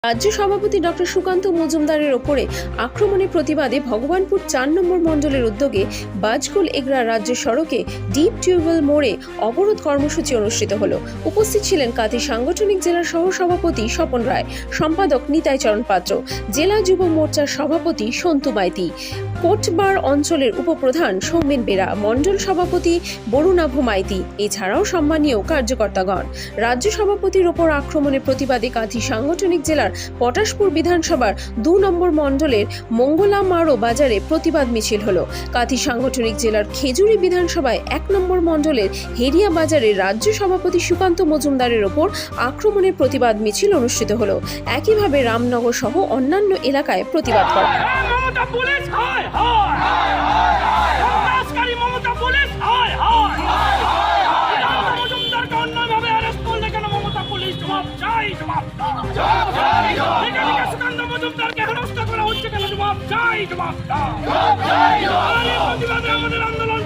রাজ্য সভাপতি ডক্টর সুকান্ত মজুমদারের ওপরে আক্রমণের প্রতিবাদে ভগবানপুর ৪ নম্বর মণ্ডলের উদ্যোগে বাজকুল এগরা রাজ্য সড়কে ডিপ টিউবওয়েল মোড়ে অবরোধ কর্মসূচি অনুষ্ঠিত হলো। উপস্থিত ছিলেন কাঁথি সাংগঠনিক জেলার সহসভাপতি স্বপন রায়, সম্পাদক নিতাই চরণ পাত্র, জেলা যুব মোর্চার সভাপতি সন্তু মাইতি, কোটবার অঞ্চলের উপপ্রধান সৌমেন বেরা, মণ্ডল সভাপতি বরুণাভ মাইতি, এছাড়াও সম্মানীয় কার্যকর্তাগণ। রাজ্য সভাপতির ওপর আক্রমণের প্রতিবাদে কাঁথি সাংগঠনিক জেলার পটাশপুর বিধানসভার ২ নম্বর মণ্ডলের মঙ্গলামারো বাজারে প্রতিবাদ মিছিল হলো। কাঁথি সাংগঠনিক জেলার খেজুরি বিধানসভায় ১ নম্বর মণ্ডলের হেরিয়া বাজারে রাজ্য সভাপতি সুকান্ত মজুমদারের ওপর আক্রমণের প্রতিবাদ মিছিল অনুষ্ঠিত হলো। একইভাবে রামনগর সহ অন্যান্য এলাকায় প্রতিবাদ করা হয়। আমাদের আন্দোলন